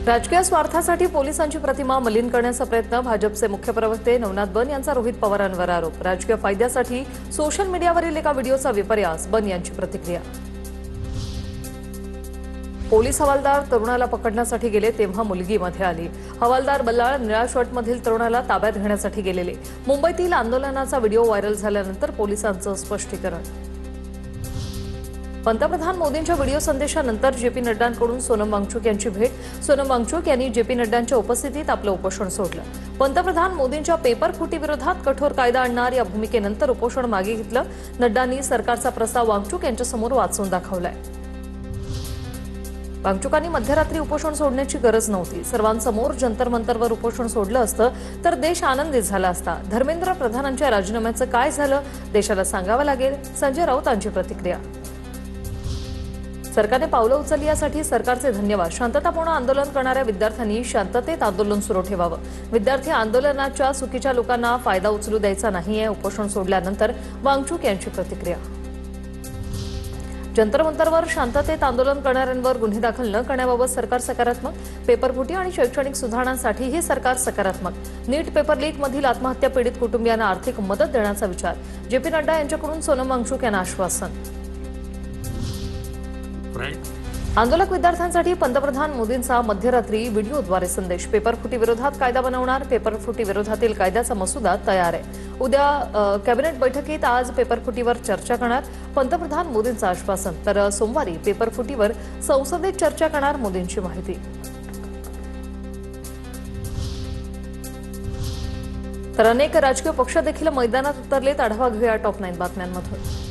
राजकीय स्वार्थासाठी पोलिसांची प्रतिमा मलिन करण्याचा प्रयत्न भाजपचे मुख्य प्रवक्ते नवनाथ बन यांचा रोहित पवारांवर आरोप। राजकीय फायद्यासाठी सोशल मीडियावरील एका व्हिडिओचा विपर्यास। बन यांची प्रतिक्रिया। पोलीस हवालदार तरुणाला पकडण्यासाठी गेले तेव्हा मुलगी मध्ये आली। हवालदार बल्लाळ निळा शर्टमधील तरुणाला ताब्यात घेण्यासाठी गेलेले। मुंबईतील आंदोलनाचा व्हिडिओ व्हायरल झाल्यानंतर पोलिसांचं स्पष्टीकरण। पंतप्रधान मोदींच्या व्हिडिओ संदेशानंतर जेपी नड्डांकडून सोनम वांगचुक यांची भेट। सोनम वांगचुक यांनी जेपी नड्डांच्या उपस्थितीत आपलं उपोषण सोडलं। पंतप्रधान मोदींच्या पेपर फुटी विरोधात कठोर कायदा आणणार या भूमिकेनंतर उपोषण मागे घेतलं। नड्डांनी सरकारचा प्रस्ताव वांगचुक यांच्यासमोर वाचून दाखवलाय। वांगचुकांनी मध्यरात्री उपोषण सोडण्याची गरज नव्हती। सर्वांसमोर जंतर मंतरवर उपोषण सोडलं असतं तर देश आनंदित झाला असता। धर्मेंद्र प्रधानांच्या राजीनाम्याचं काय झालं देशाला सांगावं लागेल। संजय राऊतांची प्रतिक्रिया। सरकारने पावलं उचलली यासाठी सरकारचे धन्यवाद। शांततापूर्ण आंदोलन करणाऱ्या विद्यार्थ्यांनी शांततेत आंदोलन सुरू ठेवावं। विद्यार्थी आंदोलनाच्या चुकीच्या लोकांना फायदा उचलू द्यायचा नाहीये। उपोषण सोडल्यानंतर वांगचुक यांची प्रतिक्रिया। जंतर मंतरवर शांततेत आंदोलन करणाऱ्यांवर गुन्हे दाखल न करण्याबाबत सरकार सकारात्मक। पेपरफुटी आणि शैक्षणिक सुधारणांसाठीही सरकार सकारात्मक। नीट पेपर लीक मधील आत्महत्या पीडित कुटुंबियांना आर्थिक मदत देण्याचा विचार। जेपी नड्डा यांच्याकडून सोनम वांगचुक यांना आश्वासन। आंदोलक विद्यार्थ्यांसाठी पंतप्रधान मोदींचा मध्यरात्री व्हिडिओद्वारे संदेश। पेपरफुटी विरोधात कायदा बनवणार। पेपरफुटी विरोधातील कायद्याचा मसुदा तयार आहे। उद्या कॅबिनेट बैठकीत आज पेपरफुटीवर चर्चा करणार पंतप्रधान मोदींचं आश्वासन। तर सोमवारी पेपरफुटीवर संसदेत चर्चा करणार मोदींची माहिती। तर अनेक राजकीय पक्ष देखील मैदानात उतरलेत। आढावा घेऊया टॉप 9 बातम्यांमधून।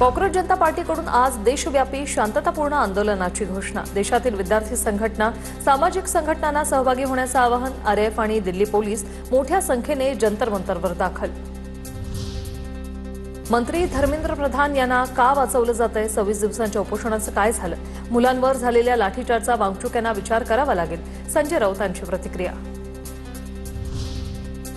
कॉक्रोच जनता पार्टीकडून आज देशव्यापी शांततापूर्ण आंदोलनाची घोषणा। देशातील विद्यार्थी संघटना सामाजिक संघटनांना सहभागी होण्याचं आवाहन। आरएफ आणि दिल्ली पोलीस मोठ्या संख्येने जंतर मंतरवर दाखल। मंत्री धर्मेंद्र प्रधान यांना का वाचवलं जातंय? 26 दिवसांच्या उपोषणाचं काय झालं? मुलांवर झालेल्या लाठीचार्जचा वांगचुक यांना विचार करावा लागेल। संजय राऊतांची प्रतिक्रिया।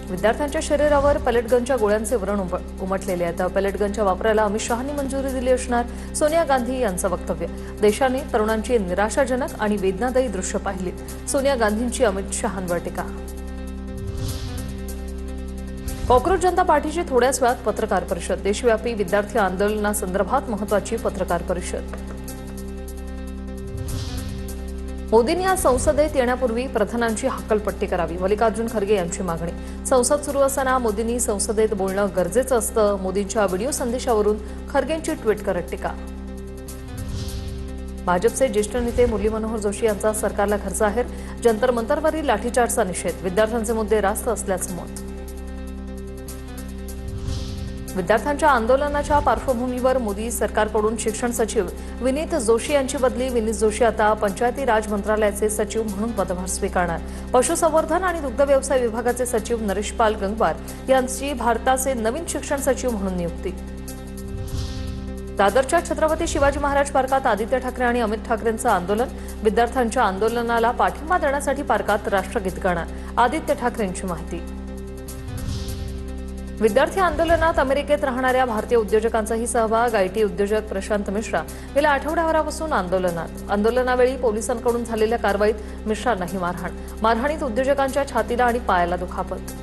विद्यार्थ्यांच्या शरीरावर पेलेटगनच्या गोळ्यांचे व्रण उमटलेले आहेत। पेलेटगनच्या वापराला अमित शहांनी मंजुरी दिली असणार। सोनिया गांधी यांचं वक्तव्य। देशाने तरुणांची निराशाजनक आणि वेदनादायी दृश्य पाहिली। सोनिया गांधींची अमित शहांवर टीका। कॉक्रोच जनता पार्टीची थोड्याच वेळात पत्रकार परिषद। देशव्यापी विद्यार्थी आंदोलनासंदर्भात महत्त्वाची पत्रकार परिषद। मोदींनी आज संसदेत येण्यापूर्वी प्रधानांची हक्कलपट्टी करावी। मल्लिकार्जुन खरगे यांची मागणी। संसद सुरू असताना मोदींनी संसदेत बोलणं गरजेचं असतं। मोदींच्या व्हिडिओ संदेशावरून खरगेंची ट्विट करत टीका। भाजपचे ज्येष्ठ नेते मुरली मनोहर जोशी यांचा सरकारला खर्च आहे। जंतर मंतरवरील लाठीचार्जचा निषेध। विद्यार्थ्यांचे मुद्दे रास्त असल्याचं मत। विद्यार्थ्यांच्या आंदोलनाच्या पार्श्वभूमीवर मोदी सरकारकडून शिक्षण सचिव विनीत जोशी यांची बदली। विनीत जोशी आता पंचायती राज मंत्रालयाचे सचिव म्हणून पदभार स्वीकारणार। पशुसंवर्धन आणि दुग्ध व्यवसाय विभागाचे सचिव नरेश पाल गंगवार यांची भारताचे नवीन शिक्षण सचिव म्हणून नियुक्ती। दादरच्या छत्रपती शिवाजी महाराज पार्कात आदित्य ठाकरे आणि अमित ठाकरेंचं आंदोलन। विद्यार्थ्यांच्या आंदोलनाला पाठिंबा देण्यासाठी पार्कात राष्ट्रगीत गाणार। आदित्य ठाकरेंची माहिती। विद्यार्थी आंदोलनात अमेरिकेत राहणाऱ्या भारतीय उद्योजकांचाही सहभाग। आयटी उद्योजक प्रशांत मिश्रा गेल्या आठवड्याभरापासून आंदोलनात। आंदोलनावेळी पोलिसांकडून झालेल्या कारवाईत मिश्रांनाही मारहाण। मारहाणीत उद्योजकांच्या छातीला आणि पायाला दुखापत।